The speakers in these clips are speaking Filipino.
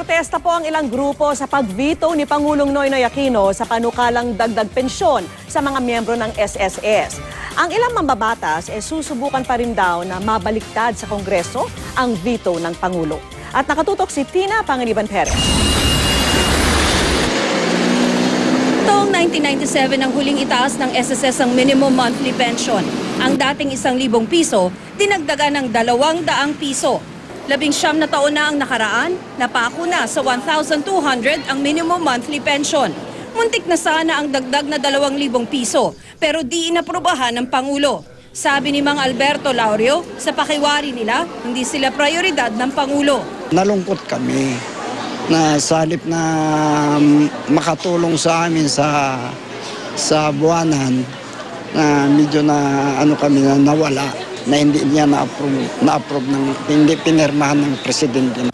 Nagprotesta po ang ilang grupo sa pag-veto ni Pangulong Noynoy Aquino sa panukalang dagdag pensyon sa mga miyembro ng SSS. Ang ilang mambabatas susubukan pa rin daw na mabaliktad sa Kongreso ang veto ng Pangulo. At nakatutok si Tina Panganiban Perez. Taong 1997 ang huling itaas ng SSS ang minimum monthly pension. Ang dating 1,000 piso, dinagdagan ng 200 piso. 19 na taon na ang nakaraan, napako na sa 1,200 ang minimum monthly pension. Muntik na sana ang dagdag na 2,000 piso, pero di inaprubahan ng Pangulo. Sabi ni Mang Alberto Laurio, sa pakiwari nila, hindi sila prioridad ng Pangulo. Nalungkot kami na sa halip na makatulong sa amin sa buwanan, na medyo na kami na nawala, na hindi niya na-approve hindi pinirmahan ng presidente.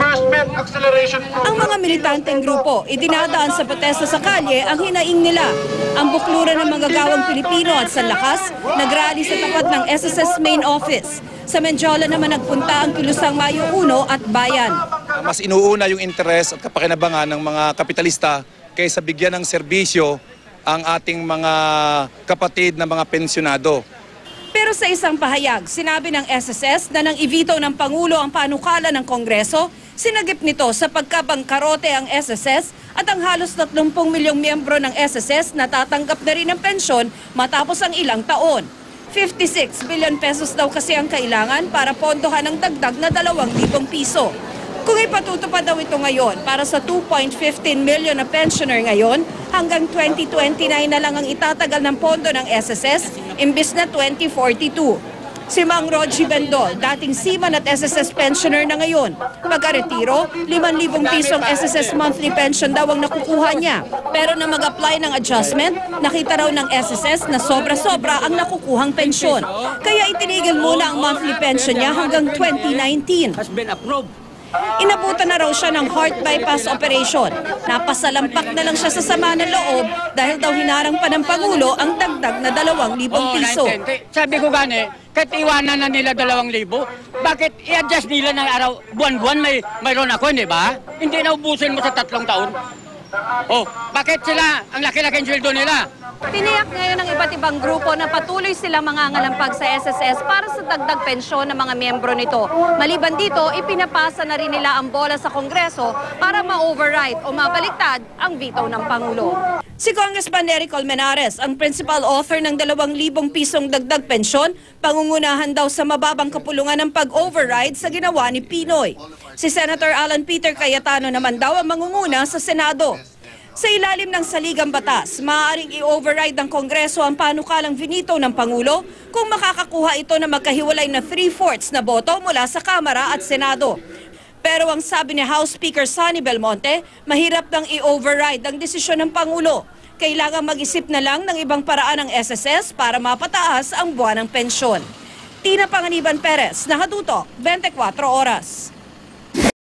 Ang mga militanteng grupo, idinadaan sa protesta sa kalye ang hinaing nila. Ang bukluran ng mga gawang Pilipino at Sanlakas, nagrally sa tapat ng SSS main office. Sa Menjola naman nagpunta ang Kilusang Mayo 1 at Bayan. Mas inuuna yung interes at kapakinabangan ng mga kapitalista kaysa bigyan ng serbisyo ang ating mga kapatid na mga pensyonado. Pero sa isang pahayag, sinabi ng SSS na nang i-veto ng Pangulo ang panukala ng Kongreso, sinagip nito sa pagkabangkarote ang SSS at ang halos 30 milyong miyembro ng SSS na tatanggap na rin ng pensyon matapos ang ilang taon. 56 billion pesos daw kasi ang kailangan para pondohan ng dagdag na 2,000 piso. Kung ipatutupad daw ito ngayon para sa 2.15 million na pensioner ngayon, hanggang 2029 na lang ang itatagal ng pondo ng SSS imbis na 2042. Si Mang Roji Bendol, dating seaman at SSS pensioner na ngayon. Pagka-retiro, 5,000 pisong SSS monthly pension daw ang nakukuha niya. Pero na mag-apply ng adjustment, nakita raw ng SSS na sobra-sobra ang nakukuhang pensyon. Kaya itinigil muna ang monthly pension niya hanggang 2019. Inabutan na raw siya ng heart bypass operation. Napasalampak na lang siya sa sama ng loob dahil daw hinarang pa ng Pangulo ang dagdag na 2,000 piso. Sabi ko gani, kahit iwanan na nila 2,000, bakit i-adjust nila ng araw, buwan-buwan mayroon ako, di ba? Hindi na ubusin mo sa 3 taon. Oh, bakit sila, ang laki-laking sweldo nila? Tiniyak ngayon ng iba't ibang grupo na patuloy silang mangangalampag sa SSS para sa dagdag pensyon ng mga miyembro nito. Maliban dito, ipinapasa na rin nila ang bola sa Kongreso para ma-override o mabaliktad ang veto ng Pangulo. Si Congressman Nery Colmenares, ang principal author ng 2,000 pisong dagdag pensyon, pangungunahan daw sa mababang kapulungan ng pag-override sa ginawa ni Pinoy. Si Senator Alan Peter Cayetano naman daw ang mangunguna sa Senado. Sa ilalim ng saligang batas, maaaring i-override ng Kongreso ang panukalang vinito ng Pangulo kung makakakuha ito na magkahiwalay na 3/4 na boto mula sa Kamara at Senado. Pero ang sabi ni House Speaker Sonny Belmonte, mahirap nang i-override ang desisyon ng Pangulo. Kailangan mag-isip na lang ng ibang paraan ng SSS para mapataas ang buwan ng pensyon. Tina Panganiban Perez, nakatutok, 24 oras.